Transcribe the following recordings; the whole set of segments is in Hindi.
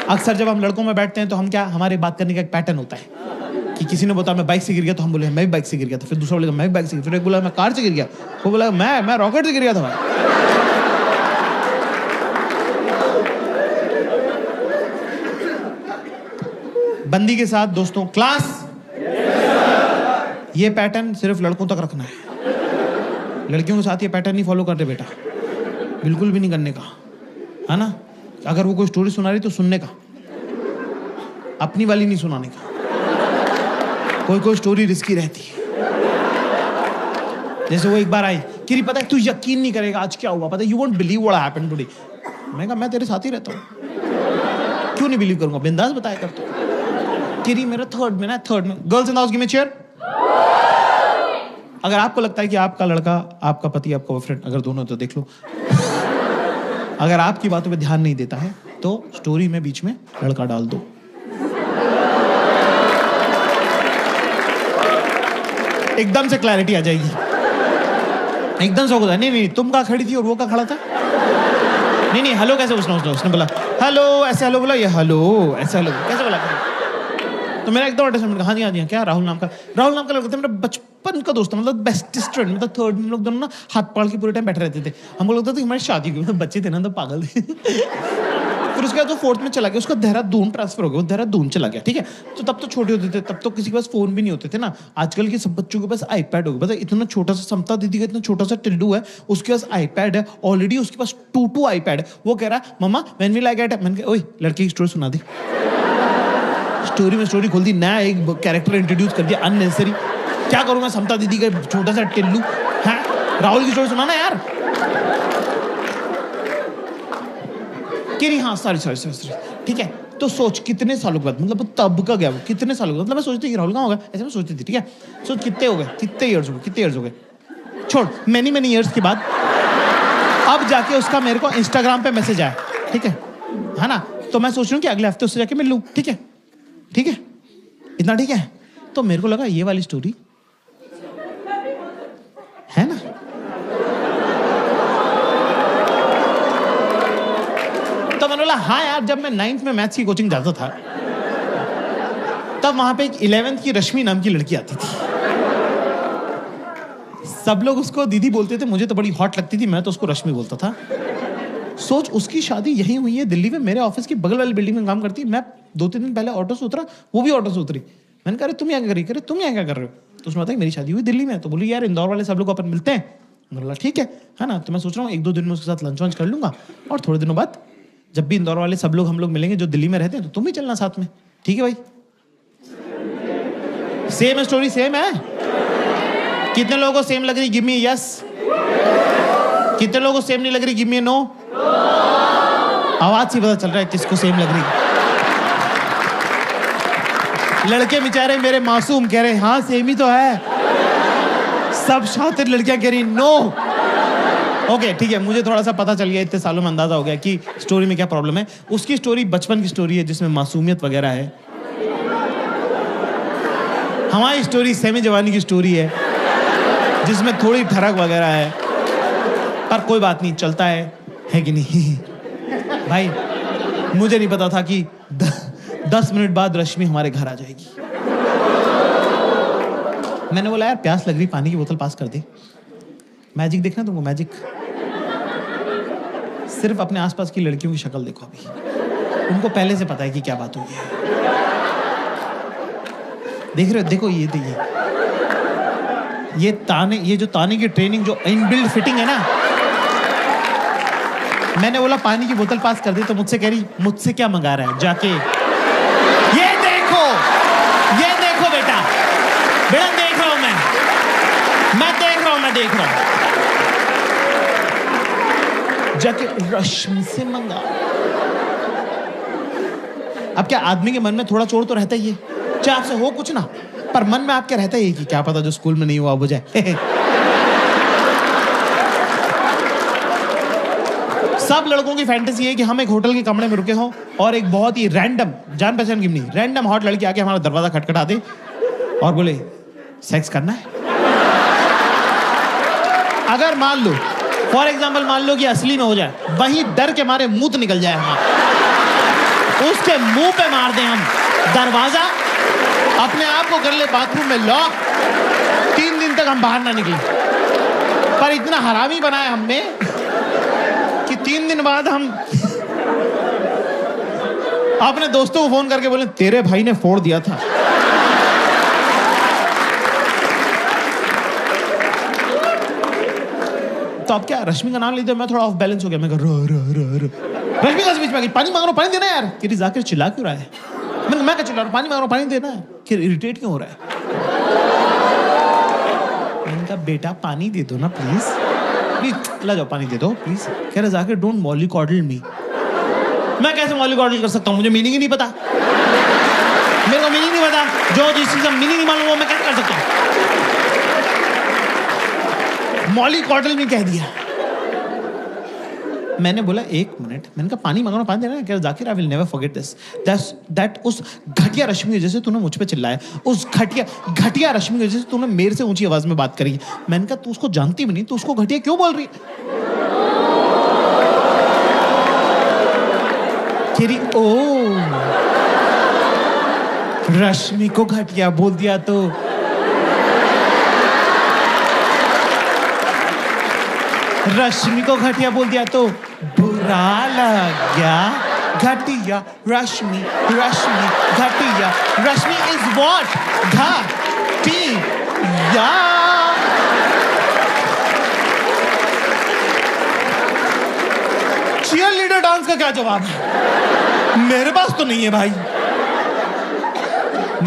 अक्सर जब हम लड़कों में बैठते हैं तो हम क्या, हमारे बात करने का एक पैटर्न होता है कि किसी ने बताया मैं बाइक से गिर गया, तो हम बोले मैं भी बाइक से गिर गया था, फिर दूसरा बोलेगा मैं भी बाइक से गिर, फिर एक बोला मैं कार से गिर गया, वो बोला मैं रॉकेट से गिर गया था भाई। बंदी के साथ दोस्तों, क्लास ये पैटर्न सिर्फ लड़कों तक रखना है, लड़कियों के साथ ये पैटर्न नहीं फॉलो करते बेटा, बिल्कुल भी नहीं करने का, है ना। अगर वो कोई स्टोरी सुना रही तो सुनने का, अपनी वाली नहीं सुनाने का। कोई स्टोरी रिस्की रहती है। जैसे वो एक बार आई, किरी पता है तू यकीन नहीं करेगा आज क्या हुआ, पता है, you won't believe what happened today. मैं कहा मैं तेरे साथ ही रहता हूँ, क्यों नहीं बिलीव करूंगा, बिंदास बताया कर तू। किरी मेरा थर्ड में girls in the house give me chair. अगर आपको लगता है कि आपका लड़का, आपका पति, आपका बॉयफ्रेंड, अगर दोनों तो देख लो, अगर आपकी बातों पे ध्यान नहीं देता है तो स्टोरी में बीच में लड़का डाल दो। एकदम से क्लैरिटी आ जाएगी, एकदम से होगा नहीं तुम कहाँ खड़ी थी और वो कहाँ खड़ा था, नहीं हेलो कैसे, उसने बोला हेलो ऐसे, हेलो बोला, ये हेलो ऐसे, हेलो कैसे बोला, तो मेरा एकदम अटैचमेंट, हाँ जी क्या, राहुल नाम का लड़का था, मेरा बचपन का दोस्त, मतलब बेस्टेस्ट फ्रेंड, मतलब थर्ड में लोग दोनों ना हाथ पकड़ के पूरे टाइम बैठे रहते थे। हमको लगता था कि हमारी शादी हुई, बच्चे थे ना तो पागल थे। फिर उसके बाद वो फोर्थ में चला गया, उसका देहरादून ट्रांसफर हो गया, वो देहरादून चला गया, ठीक है। तो तब तो छोटे होते थे, तब तो किसी के पास फोन भी नहीं होते थे ना। आजकल के सब बच्चों के पास आईपैड हो गया, पता है, इतना छोटा सा समता दीदी का इतना छोटा सा टिल्लू है, उसके पास आईपैड है ऑलरेडी, उसके पास 2 आईपैड है। वो कह रहा है मम्मा when will I get it, मैंने कहा ओए लड़के की स्टोरी सुना दी, स्टोरी में स्टोरी खोल दी, नया एक कैरेक्टर इंट्रोड्यूस कर दिया अननेसेसरी। क्या करूंगा समता दीदी का छोटा सा टिल्लू है, राहुल की स्टोरी सुनाना यार। हाँ सॉरी ठीक है। तो सोच कितने सालों के बाद, मतलब तब का गया वो, कितने सालों का, मतलब मैं सोचती थी राहुल कहाँ होगा, ऐसे मैं सोचती थी, ठीक है। सोच कितने हो गए, कितने इयर्स हो गए, छोड़ मैनी इयर्स के बाद अब जाके उसका मेरे को इंस्टाग्राम पे मैसेज आया, ठीक है ना। तो मैं सोच रही हूँ कि अगले हफ्ते उससे जाके मिल लूँ, ठीक है इतना ठीक है। तो मेरे को लगा ये वाली स्टोरी है ना, तो मैंने बोला हाँ यार, जब मैं 9th में मैथ्स की कोचिंग जाता था तब वहां पे एक 11th की रश्मि नाम की लड़की आती थी, सब लोग उसको दीदी बोलते थे, मुझे तो बड़ी हॉट लगती थी, मैं तो उसको रश्मि बोलता था। सोच उसकी शादी यहीं हुई है दिल्ली में, मेरे ऑफिस की बगल वाली बिल्डिंग में काम करती है। मैं 2-3 दिन पहले ऑटो से उतरा, वो भी ऑटो से उतरी। मैंने कहा तुम यहाँ क्या कर रहे हो, तो उसने बताया मेरी शादी हुई दिल्ली में। तो बोली यार इंदौर वाले सब लोग अपन मिलते हैं, बोला ठीक है ना। तो मैं सोच रहा हूँ 1-2 दिन में उसके साथ लंच वंच कर लूंगा, और थोड़े दिनों बाद जब भी इंदौर वाले सब लोग हम लोग मिलेंगे जो दिल्ली में रहते हैं, तो तुम भी चलना साथ में, ठीक है भाई। सेम स्टोरी सेम है, कितने लोगों को सेम लग रही, गिव मी यस, कितने लोगों को सेम नहीं लग रही, गिव मी नो। आवाज से पता चल रहा है किसको सेम लग रही। लड़के बेचारे मेरे मासूम कह रहे हाँ सेम ही तो है, सब शातिर लड़कियां कह रही नो। ओके ठीक है, मुझे थोड़ा सा पता चल गया, इतने सालों में अंदाजा हो गया कि स्टोरी में क्या प्रॉब्लम है। उसकी स्टोरी बचपन की स्टोरी है जिसमें मासूमियत वगैरह है, हमारी स्टोरी सेमी जवानी की स्टोरी है जिसमें थोड़ी ठरक वगैरह है, पर कोई बात नहीं, चलता है कि नहीं। भाई मुझे नहीं पता था कि 10 मिनट बाद रश्मि हमारे घर आ जाएगी। मैंने बोला यार प्यास लग रही, पानी की बोतल पास कर दे। मैजिक देखना तुमको, मैजिक सिर्फ अपने आसपास की लड़कियों की शक्ल देखो, अभी उनको पहले से पता है कि क्या बात हुई है। देख रहे हो, देखो ये ताने, ये जो ताने की ट्रेनिंग, जो इनबिल्ट फिटिंग है ना। मैंने बोला पानी की बोतल पास कर दी, तो मुझसे कह रही मुझसे क्या मंगा रहा है जाके, ये देखो बेटा देख रहा हूं मैं देख रहा हूं जाके रश्मि से मंगा। अब क्या आदमी के मन में थोड़ा चोर तो रहता ही है, चाहे आपसे हो कुछ ना, पर मन में आपके रहता ही कि क्या पता जो स्कूल में नहीं हुआ अब हो जाए। सब लड़कों की फैंटेसी है कि हम एक होटल के कमरे में रुके हों और एक बहुत ही रैंडम, जान पहचान की नहीं, रैंडम हॉट लड़की आके हमारा दरवाजा खटखटा दे और बोले सेक्स करना है। अगर मान लो फॉर एग्जाम्पल मान लो कि असली में हो जाए, वही डर के मारे मुंह निकल जाए हमारा। उसके मुंह पे मार दें हम दरवाजा, अपने आप को कर ले बाथरूम में लॉक, 3 दिन तक हम बाहर ना निकले। पर इतना हरामी बनाया हमने कि 3 दिन बाद हम अपने दोस्तों को फोन करके बोले तेरे भाई ने फोड़ दिया था। तो अब क्या, रश्मि का नाम लेते मैं थोड़ा ऑफ बैलेंस हो गया। मैं रश्मि का बीच में पानी मांग रहा हूँ, पानी देना यार। कि जाकिर चिल्ला क्यों रहा है? मैं क्या चिल्ला रहा हूँ, पानी मांग रहा हूँ, पानी देना है। कि इरिटेट क्यों हो रहा है? मैंने कहा बेटा पानी दे दो ना प्लीज, प्लीज ला जाओ पानी दे दो प्लीज। कह रहे जाकिर डोंट मॉलीकॉडल मी। मैं कैसे मॉलीकॉडल कर सकता हूँ? मुझे मीनिंग ही नहीं पता, मेरे को मीनिंग नहीं पता। जो जिस चीज का मीनिंग नहीं मालूम वो मैं कैसे कर सकता हूँ? मॉलीकॉडल में कह दिया। मैंने बोला 1 मिनट, मैंने कहा पानी मांगना, पानी देना। क्या Zakir I will never forget this, that उस घटिया रश्मि की वजह से तूने मुझ पे चिल्लाया, उस घटिया रश्मि की वजह से तूने मेरे से ऊंची आवाज में बात करी। मैंने कहा तू उसको जानती भी नहीं, तू उसको घटिया क्यों बोल रही है? ओ रश्मि को घटिया बोल दिया तो रश्मि को घटिया बोल दिया तो बुरा लग गया। घटिया रश्मि, रश्मि घटिया, रश्मि इज व्हाट? घटिया। चीयर लीडर डांस का क्या जवाब है? मेरे पास तो नहीं है भाई।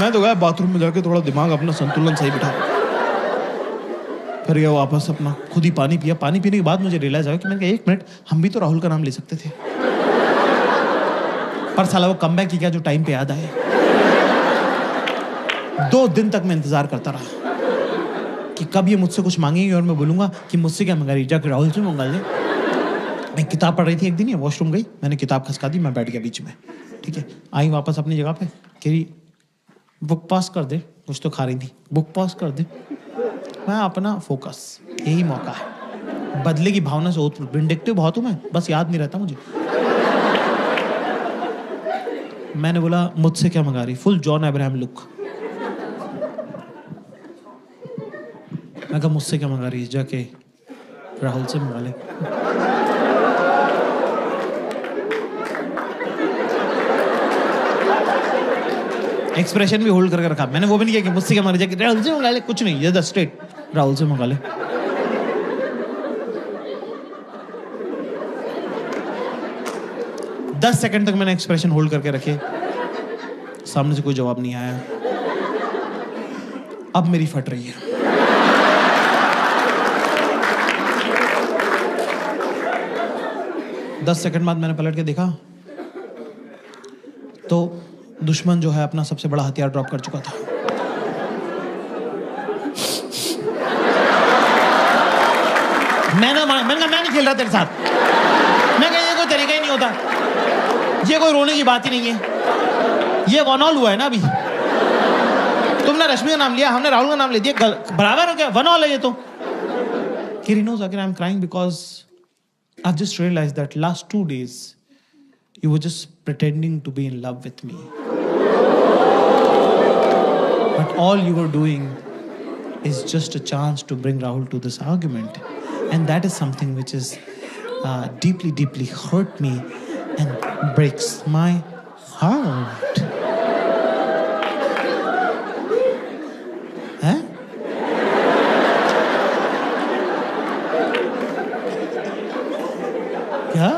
मैं तो गया बाथरूम में जाके थोड़ा दिमाग अपना संतुलन सही बिठा, फिर गया वापस अपना खुद ही पानी पिया। पानी पीने के बाद मुझे रियलाइज आया कि मैंने कहा 1 मिनट, हम भी तो राहुल का नाम ले सकते थे। पर साला वो कमबैक की क्या जो टाइम पे याद आए। 2 दिन तक मैं इंतजार करता रहा कि कब ये मुझसे कुछ मांगेंगे और मैं बोलूंगा कि मुझसे क्या मंगा रही, जाकर राहुल से मंगा ले। मैं किताब पढ़ रही थी एक दिन, ये वॉशरूम गई, मैंने किताब खसका दी, मैं बैठ गया बीच में। ठीक है, आई वापस अपनी जगह पे, कह रही बुक पास कर दे, कुछ तो खा रही थी, बुक पास कर दे। मैं अपना फोकस, यही मौका है। बदले की भावना से विंडिक्टिव बहुत हूं मैं, बस याद नहीं रहता मुझे। मैंने बोला मुझसे क्या मंगा रही, फुल जॉन अब्राहम लुक। मैं कहा मुझसे क्या मंगा रही, जाके राहुल से मंगा ले। एक्सप्रेशन भी होल्ड करके रखा मैंने, वो भी नहीं किया कि मुझसे क्या मंगा रही, जाके राहुल से मंगा ले, कुछ नहीं, ये स्ट्रेट राहुल से मंगा ले। दस सेकंड तक मैंने एक्सप्रेशन होल्ड करके रखे, सामने से कोई जवाब नहीं आया। अब मेरी फट रही है। दस सेकंड बाद मैंने पलट के देखा तो दुश्मन जो है अपना सबसे बड़ा हथियार ड्रॉप कर चुका था। मैंने मैं नहीं खेल रहा तेरे साथ। मैं कहा ये कोई तरीका ही नहीं होता, ये कोई रोने की बात ही नहीं है, ये वन ऑल हुआ है ना। अभी तुमने रश्मि का नाम लिया, हमने राहुल का नाम ले दिया, बराबर हो गया, वन ऑल है ये तो। Kiri knows again I'm crying because I've just realized that last 2 days you were just pretending to be in love with me. But all you were doing is just a chance to bring Rahul to this argument. And that is something which is deeply, deeply hurt me and breaks my heart. Huh? क्या?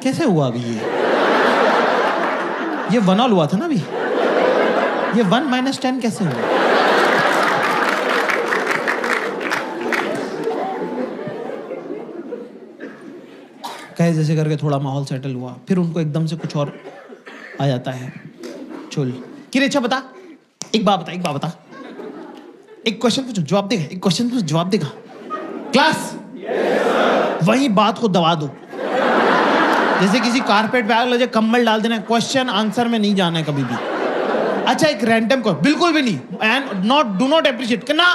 कैसे हुआ अभी ये 1 ऑल हुआ था ना अभी, ये 1 - 10 कैसे हुआ? कहे जैसे करके थोड़ा माहौल सेटल हुआ, फिर उनको एकदम से कुछ और आ जाता है चुल। किरे अच्छा बता, एक बात बता, एक क्वेश्चन पूछो जवाब देगा, एक क्वेश्चन पूछो जवाब देगा। क्लास वही बात को दबा दो, जैसे किसी कारपेट पे आग लगे कंबल डाल देना, क्वेश्चन आंसर में नहीं जाना है कभी भी। अच्छा एक रैंडम को बिल्कुल भी नहीं, एंड डू नॉट अप्रिशिएट करना,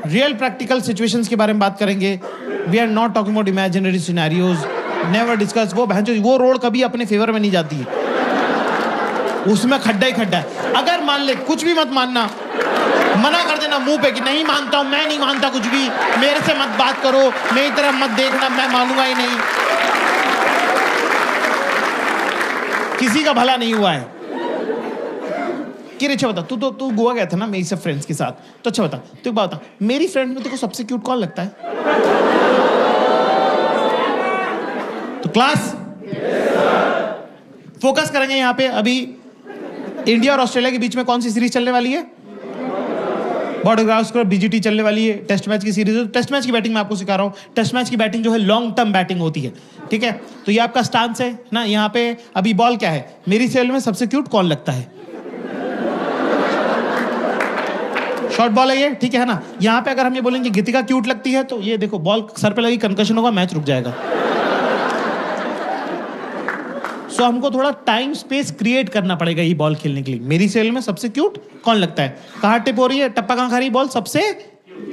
रियल प्रैक्टिकल सिचुएशंस के बारे में बात करेंगे. We are not talking about imaginary scenarios. Never discuss. वो रोड कभी अपने फेवर में नहीं जाती है, उसमें खड्डा ही खड्डा है. अगर मान ले, कुछ भी मत मानना, मना कर देना मुंह पे कि नहीं मानता हूं, मैं नहीं मानता कुछ भी, मेरे से मत बात करो, मेरी तरफ मत देखना, मैं मानूंगा ही नहीं. किसी का भला नहीं हुआ है. कि अच्छा बता, तू गोवा गया था ना मेरी सब फ्रेंड्स के साथ, तो अच्छा बता, तू बता, मेरी फ्रेंड में तेरे को सबसे क्यूट कौन लगता है? तो क्लास फोकस करेंगे यहां पे. अभी इंडिया और ऑस्ट्रेलिया के बीच में कौन सी सीरीज चलने वाली है? बॉर्डर गावस्कर बीजीटी चलने वाली है. टेस्ट मैच की सीरीज. टेस्ट मैच की बैटिंग मैं आपको सिखा रहा हूं. टेस्ट मैच की बैटिंग जो है लॉन्ग टर्म बैटिंग होती है, ठीक है? तो ये आपका स्टांस है ना. यहाँ पे अभी बॉल क्या है? मेरी सेल में सबसे क्यूट कौन लगता है? शॉर्ट बॉल है ये, ठीक है ना. यहाँ पे अगर हम ये बोलेंगे गीतिका क्यूट लगती है, तो ये देखो बॉल सर पे लगी, कंकशन होगा, मैच रुक जाएगा. सो हमको थोड़ा टाइम स्पेस क्रिएट करना पड़ेगा ये बॉल खेलने के लिए. मेरी सेल में सबसे क्यूट कौन लगता है? कहाँ टिप हो रही है, टप्पा कहाँ खा रही है, बॉल सबसे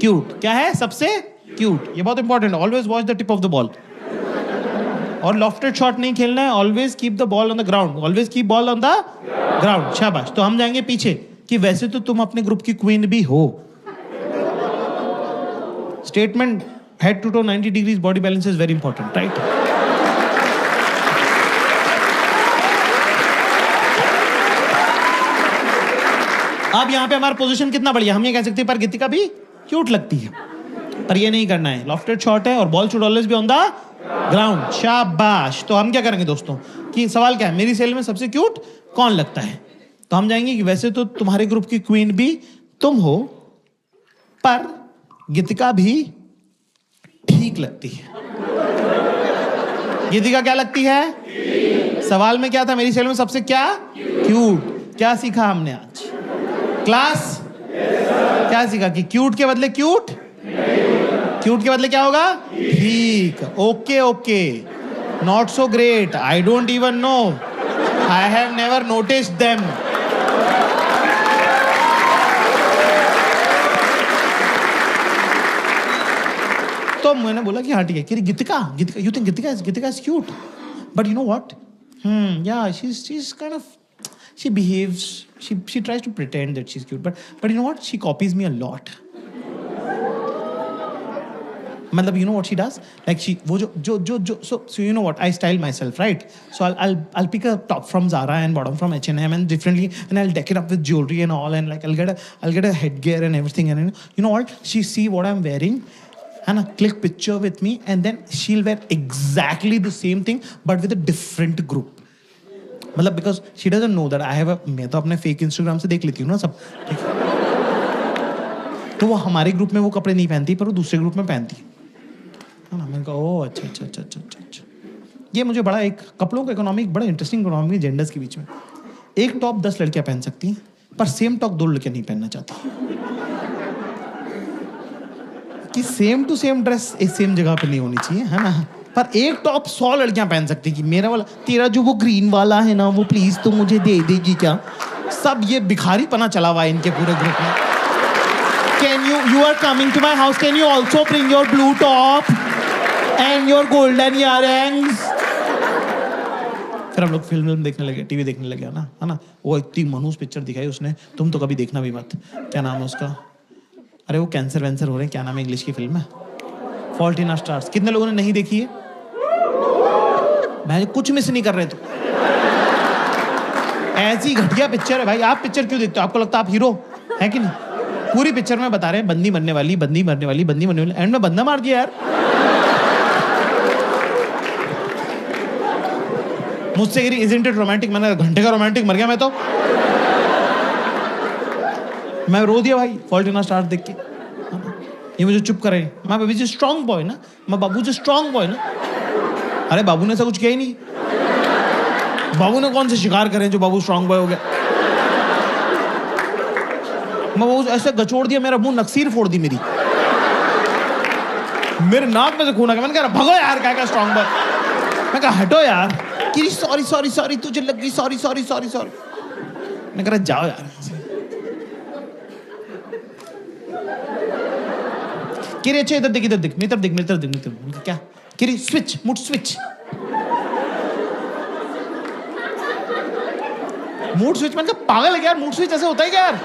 क्यूट क्या है? सबसे क्यूट. ये बहुत इंपॉर्टेंट है. Always watch the tip of the ball. और लॉफ्टेड शॉट नहीं खेलना है. Always keep the ball on the ground. Always keep ball on the ground. शाबाश. तो हम जाएंगे पीछे कि वैसे तो तुम अपने ग्रुप की क्वीन भी हो. Statement head to toe 90 degrees body balance is very important, right? अब यहां पे हमारा पोजीशन कितना बढ़िया. हम ये कह सकते हैं पर गीतिका भी क्यूट लगती है, पर ये नहीं करना है. लॉफ्टेड शॉट है और ball should always be on the ground. शाबाश. तो हम क्या करेंगे दोस्तों कि सवाल क्या है? मेरी सेल में सबसे क्यूट कौन लगता है? तो हम जाएंगे कि वैसे तो तुम्हारे ग्रुप की क्वीन भी तुम हो, पर गीतिका भी ठीक लगती है. गीतिका क्या लगती है? सवाल में क्या था? मेरी सेल में सबसे क्या क्यूट. क्या सीखा हमने आज क्लास? क्या सीखा कि क्यूट के बदले क्यूट, क्यूट के बदले क्या होगा? ठीक. Okay okay. Not so great. I don't even know. I have never noticed them. तो मैंने बोला कि हाँ ठीक है. कि Geetika, you think Geetika is cute, but you know what, yeah, she's kind of, she behaves, she tries to pretend that she's cute, but you know what, she copies me a lot. मतलब you know what she does, like she वो जो so you know what, I style myself, right? So I'll pick a top from Zara and bottom from H&M and differently, and I'll deck it up with jewelry and all, and like I'll get a headgear and everything, and you know what, she see what I'm wearing and click picture with me, and then she'll wear exactly the same thing but with a different group. मतलब because she doesn't know that I have a, मैं तो अपने fake Instagram से देख लेती हूँ ना सब, ठीक है? तो वो हमारे ग्रुप में वो कपड़े नहीं पहनती, पर वो दूसरे ग्रुप में पहनती है ना. मैंने कहा ओह अच्छा. ये मुझे बड़ा एक कपड़ों का इकोनॉमिक, बड़ा इंटरेस्टिंग इकोनॉमिक जेंडर्स के बीच में. एक टॉप 10 लड़कियां पहन सकती हैं, पर सेम टॉप 2 लड़कियां नहीं पहनना चाहती. कि सेम टू सेम ड्रेस एक सेम जगह पे नहीं होनी चाहिए, है ना? पर एक टॉप 100 लड़कियां पहन सकती कि मेरा वाला, तेरा जो वो ग्रीन वाला है ना, वो प्लीज तो मुझे दे देगी क्या? सब ये भिखारी पना चला हुआ है इनके पूरे ग्रुप में. Can you are coming to my house, can you also bring your blue top and your golden earrings? फिर हम लोग फिल्म देखने लगे, टीवी देखने लगे, है ना? वो इतनी मनहूस पिक्चर दिखाई उसने, तुम तो कभी देखना भी मत. क्या नाम है उसका? अरे वो कैंसर वैंसर हो रहे हैं, क्या नाम है इंग्लिश की फिल्म है? Fault in our stars. कितने लोगों ने नहीं देखी है? मैं कुछ मिस नहीं कर रहे. तो ऐसी घटिया पिक्चर है भाई. आप पिक्चर क्यों देखते हो? आपको लगता है आप हीरो है कि नहीं? पूरी पिक्चर में बता रहे हैं बंदी मरने वाली, एंड में बंदा मार दिया यार. मुझसे कह रही इजंट इट रोमांटिक. मैंने घंटे का रोमांटिक मर गया मैं तो. मैं रो दिया भाई फॉल्ट इन आवर स्टार्स देख के. ये मुझे चुप करे. मैं बेबी जी स्ट्रॉन्ग बॉय ना, मैं बाबू जी स्ट्रॉन्ग बॉय ना. अरे बाबू ने ऐसा कुछ किया ही नहीं. बाबू ने कौन से शिकार करे जो बाबू स्ट्रॉन्ग बॉय हो गया? मैं बाबू ऐसे गचोड़ दिया, मेरा मुंह नक्सीर फोड़ दी मेरी. मेरे नाक में से खून आ गया. मैंने कहा भगो यार, क्या स्ट्रॉन्ग बॉय. मैं कहा हटो यार. कि सॉरी तुझे लग गई, सॉरी. मैं कह रहा जाओ यार. किरी अच्छा इधर देख, इधर देख, मेरी तरफ देख, मेरी तरफ देख, मेरी तरफ। क्या किरी? Switch, mood switch, mood switch. मैंने कहा पागल है क्या यार, मूड स्विच ऐसे होता है क्या यार?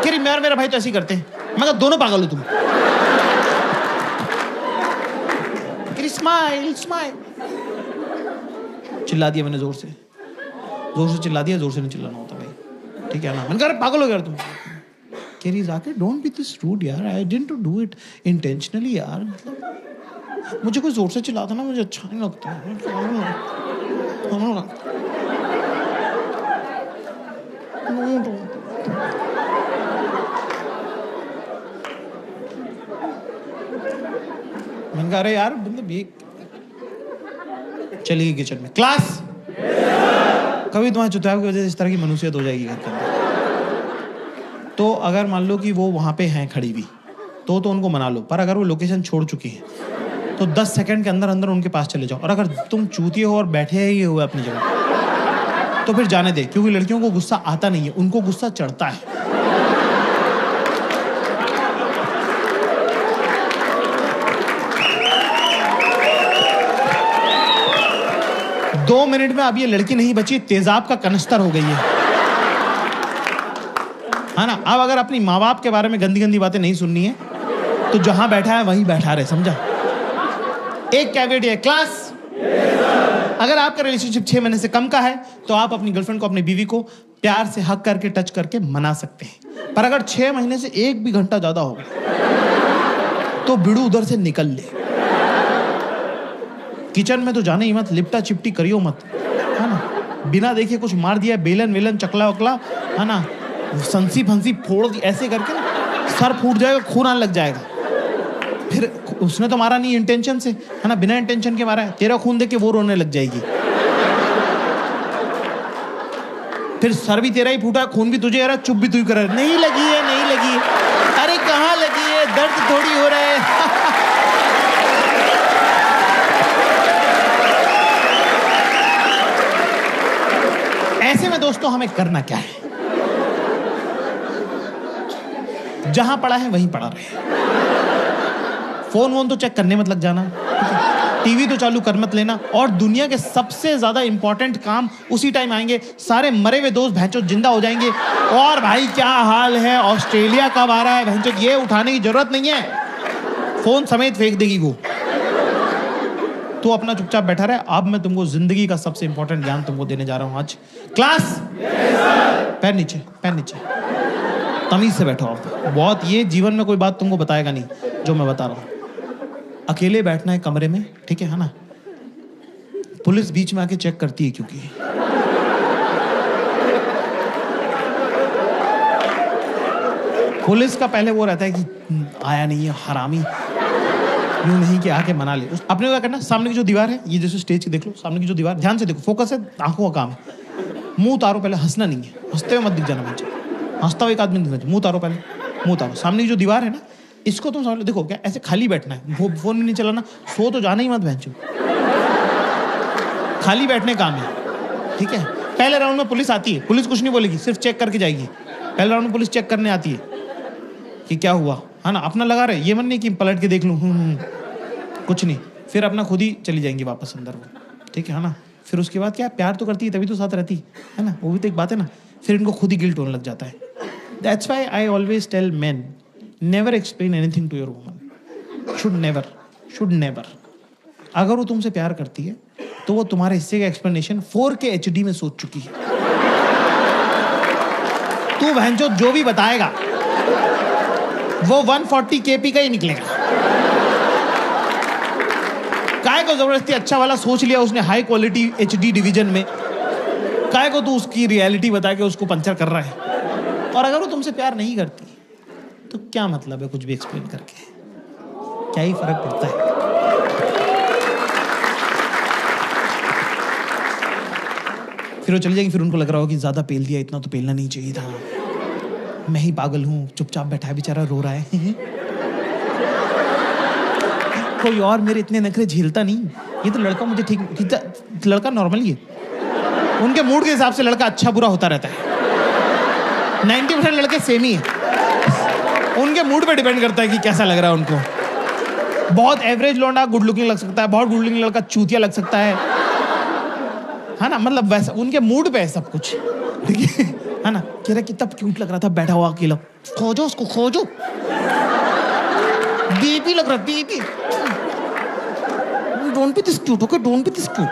किरी मैं और मेरा भाई तो ऐसे ही करते हैं। मैं कहा दोनों पागल हो तुम। किरी स्माइल स्माइल। चिल्ला दिया मैंने, जोर से चिल्ला दिया, जोर से नहीं चिल्लाना होता भाई, ठीक है ना? मैंने कहा पागल हो गया तुम। केरी जाके डोंट बी दिस रूड यार, I didn't do it intentionally यार, मतलब मुझे कोई जोर से चिल्लाता ना मुझे अच्छा नहीं लगता। मैंने कहा अरे यार मतलब ये चली गई किचन में। क्लास कभी तुम्हारे चुतिया की वजह से इस तरह की मनुष्यत हो जाएगी घर के अंदर, तो अगर मान लो कि वो वहां पे हैं खड़ी भी तो उनको मना लो, पर अगर वो लोकेशन छोड़ चुकी हैं तो 10 सेकंड के अंदर अंदर उनके पास चले जाओ। और अगर तुम चूतिए हो और बैठे ही हुए अपनी जगह तो फिर जाने दे, क्योंकि लड़कियों को गुस्सा आता नहीं है, उनको गुस्सा चढ़ता है। दो मिनट में अब ये लड़की नहीं बची, तेजाब का कनस्तर हो गई है ना? अब अगर अपनी माँ बाप के बारे में गंदी गंदी बातें नहीं सुननी है तो जहां बैठा है वहीं बैठा रहे, समझा? एक कैवेट है क्लास। अगर आपका रिलेशनशिप 6 महीने से कम का है तो आप अपनी गर्लफ्रेंड को, अपनी बीवी को प्यार से हक करके, टच करके मना सकते हैं, पर अगर 6 महीने से 1 भी घंटा ज्यादा हो तो बिड़ू उधर से निकल ले। किचन में तो जाने ही मत, लिपटा चिपटी करियो मत, है ना? बिना देखे कुछ मार दिया, बेलन वेलन चकला वकला, है ना, संसी फंसी फोड़ दी ऐसे करके ना, सर फूट जाएगा, खून आने लग जाएगा। फिर उसने तो मारा नहीं इंटेंशन से, है ना, बिना इंटेंशन के मारा है, तेरा खून देख के वो रोने लग जाएगी। फिर सर भी तेरा ही फूटा, खून भी तुझे आ रहा, चुप भी तू ही कर रहा है, नहीं लगी है, नहीं लगी है। अरे कहाँ लगी है, दर्द थोड़ी हो रहा है। ऐसे में दोस्तों हमें करना क्या है? जहां पड़ा है वहीं पड़ा रहे। फोन वोन तो चेक करने मत लग जाना, टीवी तो चालू कर मत लेना, और दुनिया के सबसे ज्यादा इंपॉर्टेंट काम उसी टाइम आएंगे। सारे मरे हुए दोस्त भैंचो जिंदा हो जाएंगे, और भाई क्या हाल है, ऑस्ट्रेलिया कब आ रहा है, भैंचो ये उठाने की जरूरत नहीं है, फोन समेत फेंक देगी वो। तो अपना चुपचाप बैठा रहे। अब मैं तुमको जिंदगी का सबसे इंपॉर्टेंट ज्ञान तुमको देने जा रहा हूं आज। क्लास पैर नीचे, पैर नीचे, तमीज से बैठो आप। बहुत, ये जीवन में कोई बात तुमको बताएगा नहीं जो मैं बता रहा हूं। अकेले बैठना है कमरे में, ठीक है ना? पुलिस बीच में आके चेक करती है, क्योंकि पुलिस का पहले वो रहता है कि आया नहीं है हरामी, यूं नहीं कि आके मना ले। अपने को क्या करना, सामने की जो दीवार है, ये जैसे स्टेज की देख लो, सामने की जो दीवार, ध्यान से देखो, फोकस है, आंखों का काम है। मुंह उतारो पहले, हंसना नहीं है, हंसते हुए मत दिख जाना मुझे, हंसता हुआ एक आदमी दिखना चाहिए। मुंह उतारो पहले, मुंह उतारो। सामने की जो दीवार है ना, इसको तुम सामने देखो, क्या ऐसे खाली बैठना है, फोन भी नहीं चलाना, सो तो जाना ही मत भैंचो, खाली बैठने काम है, ठीक है? पहले राउंड में पुलिस आती है, पुलिस कुछ नहीं बोलेगी, सिर्फ चेक करके जाएगी। पहले राउंड में पुलिस चेक करने आती है कि क्या हुआ, है ना, अपना लगा रहे, ये मन नहीं कि पलट के देख लूं, कुछ नहीं, फिर अपना खुद ही चली जाएंगी वापस अंदर वो, ठीक है ना? फिर उसके बाद क्या, प्यार तो करती है तभी तो साथ रहती है ना, वो भी तो एक बात है ना। फिर इनको खुद ही गिल्ट होने लग जाता है। That's why I always tell men, never explain anything to your woman, should never. अगर वो तुमसे प्यार करती है तो वो तुम्हारे हिस्से का एक्सप्लेनेशन 4K HD में सोच चुकी है। तू भैंचो जो भी बताएगा वो 140 kp का ही निकलेगा। काय को जबरदस्ती अच्छा वाला सोच लिया उसने हाई क्वालिटी HD डिवीजन में, काय को तू उसकी रियलिटी बता के उसको पंचर कर रहा है। और अगर वो तुमसे प्यार नहीं करती तो क्या मतलब है कुछ भी एक्सप्लेन करके, क्या ही फर्क पड़ता है? फिर वो चली जाएगी, फिर उनको लग रहा हो कि ज्यादा पेल दिया, इतना तो पेलना नहीं चाहिए था, मैं ही पागल हूं, चुपचाप बैठा है बेचारा, रो रहा है। कोई और मेरे इतने नखरे झेलता नहीं, ये तो लड़का मुझे ठीक, लड़का नॉर्मली है, उनके मूड के हिसाब से लड़का अच्छा बुरा होता रहता है। 90% लड़के सेम ही है, उनके मूड पे डिपेंड करता है कि कैसा लग रहा है उनको। बहुत एवरेज लौंडा गुड लुकिंग लग सकता है, बहुत गुड लुकिंग लड़का चूतिया लग सकता है ना? मतलब वैसा उनके मूड पे है सब कुछ, ठीक है ना? कह रहा कितना क्यूट लग रहा था बैठा हुआ अकेला, खोजो उसको खोजो, बेबी लग रहा है baby, don't be this cute, okay don't be this cute.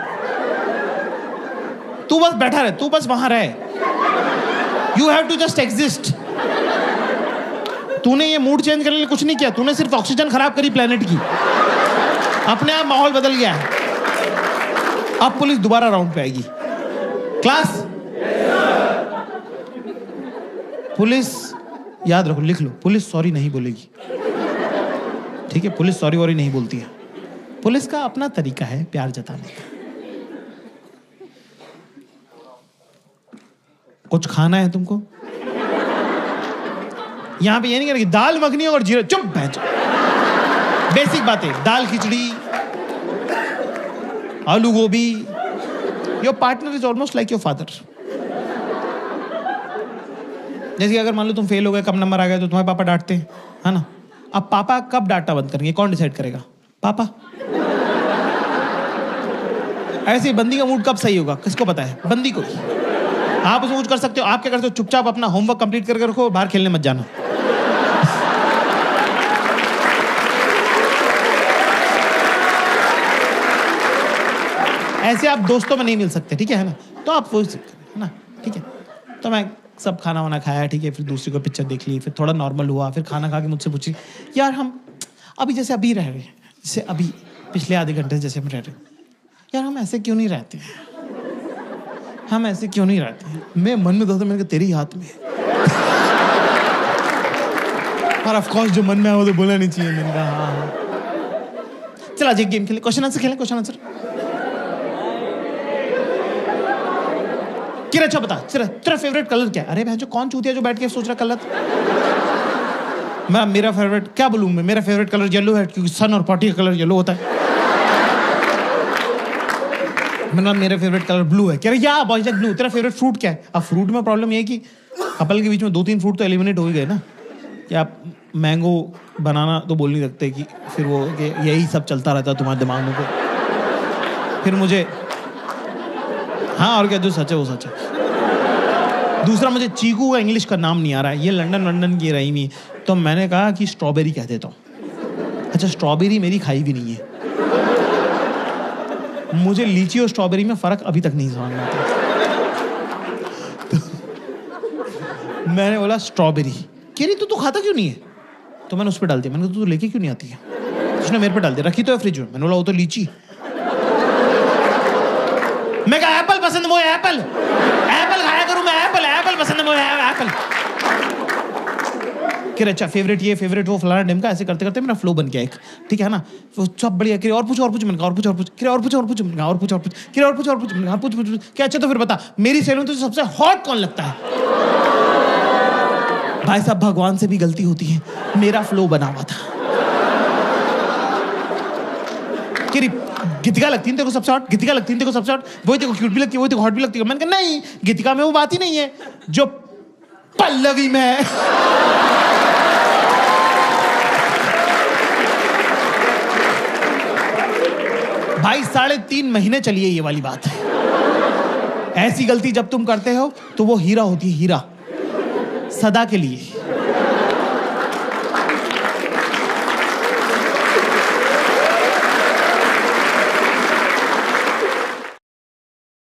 तू बस बैठा रहे, तू बस वहां रहे, you have to just exist. तूने ये मूड चेंज करने के लिए कुछ नहीं किया, तूने सिर्फ ऑक्सीजन खराब करी प्लेनेट की, अपने आप माहौल बदल गया है। अब पुलिस दोबारा राउंड पे आएगी। क्लास पुलिस याद रखो, लिख लो, पुलिस सॉरी नहीं बोलेगी, ठीक है? पुलिस सॉरी वॉरी नहीं बोलती है, पुलिस का अपना तरीका है प्यार जताने का। कुछ खाना है तुमको, यहां पे ये नहीं करेगी दाल मखनी और जीरा, चुप बैठ। बेसिक बातें, दाल खिचड़ी, आलू गोभी। Your partner is almost like your father. जैसे अगर मान लो तुम फेल हो गए, कम नंबर आ गए, तो तुम्हारे पापा डांटते हैं, है ना? अब पापा कब डांटना बंद करेंगे, कौन डिसाइड करेगा? पापा। ऐसे ही बंदी का मूड कब सही होगा, किसको पता है? बंदी को। आप उसमें कुछ कर सकते हो, आप क्या करते हो? चुपचाप अपना होमवर्क कंप्लीट करके रखो, बाहर खेलने मत जाना। ऐसे आप दोस्तों में नहीं मिल सकते, ठीक है ना? तो आप वो है ना, ठीक है? तो मैं सब खाना वाना खाया, ठीक है? फिर दूसरी को पिक्चर देख ली, फिर थोड़ा नॉर्मल हुआ, फिर खाना खा के मुझसे पूछी, यार हम अभी जैसे अभी रह रहे हैं, जैसे अभी पिछले आधे घंटे जैसे हम रह रहे हैं, यार हम ऐसे क्यों नहीं रहते हैं? हम ऐसे क्यों नहीं रहते हैं? मैं मन में दोस्तों, मैंने कहा तेरे ही हाथ में है। और ऑफ कोर्स जो मन में है वो तो बोलना नहीं चाहिए। मैंने कहा हाँ। चल आज एक गेम खेले, क्वेश्चन आंसर खेलें, क्वेश्चन आंसर। किरा अच्छा बता, तेरा फेवरेट कलर क्या है? अरे भैंसो कौन चूतिया जो बैठ के सोच रहा कलर। मेरा फेवरेट क्या बोलूं मैं? मेरा फेवरेट कलर येलो है, क्योंकि सन और पार्टी का कलर येलो होता है। मेरा फेवरेट कलर ब्लू है। कह रहे या बॉयज लाइक ब्लू। तेरा फेवरेट फ्रूट क्या है? अब फ्रूट में प्रॉब्लम ये है कि कपल के बीच में 2-3 फ्रूट तो एलिमिनेट हो ही गए ना, कि आप मैंगो बनाना तो बोल नहीं सकते, कि फिर वो कि यही सब चलता रहता है तुम्हारे दिमाग में। फिर मुझे हाँ, और क्या, जो सच है वो सच है। दूसरा, मुझे चीकू का इंग्लिश का नाम नहीं आ रहा है, ये लंदन की रही नहीं, तो मैंने कहा कि स्ट्रॉबेरी कह देता हूँ। अच्छा, स्ट्रॉबेरी मेरी खाई भी नहीं है, मुझे लीची और स्ट्रॉबेरी में फर्क अभी तक नहीं समझ में आता। तो मैंने बोला स्ट्रॉबेरी। कह रही तू खाता क्यों नहीं है? तो मैंने उस पर डाल दिया। मैंने कहा तू लेके क्यों नहीं आती है? उसने मेरे पे डाल दिया, रखी तो है फ्रिज में। मैंने बोला वो तो लीची। मैं कहा एप्पल पसंद, वो एप्पल खाया करूं मैं, एप्पल पसंद है, वो एप्पल। कि अच्छा फेवरेट ये फेवरेट वो फलाना ढिमका, ऐसे करते करते मेरा फ्लो बन गया एक, ठीक है ना? वो सब बढ़िया। कि और पूछ मैंने कहा और पूछ कि और पूछ मैंने कहा और पूछ कि और पूछ मैंने कहा पूछ क्या? अच्छा तो फिर बता, मेरी सैलून तो सबसे हॉट कौन लगता है? भाई साहब, भगवान से भी गलती होती है, मेरा फ्लो बना हुआ था। कि गीतिका लगती है तेरे को सबसे हॉट, गीतिका लगती है तेरे को सबसे हॉट, वही तेरे को क्यूट भी लगती है, वही तेरे को हॉट भी लगती है। मैंने कहा नहीं, गीतिका में वो बात ही नहीं है जो पल्लवी में है। भाई 3.5 महीने चली है ये वाली बात है। ऐसी गलती जब तुम करते हो तो वो हीरा होती है, हीरा, सदा के लिए।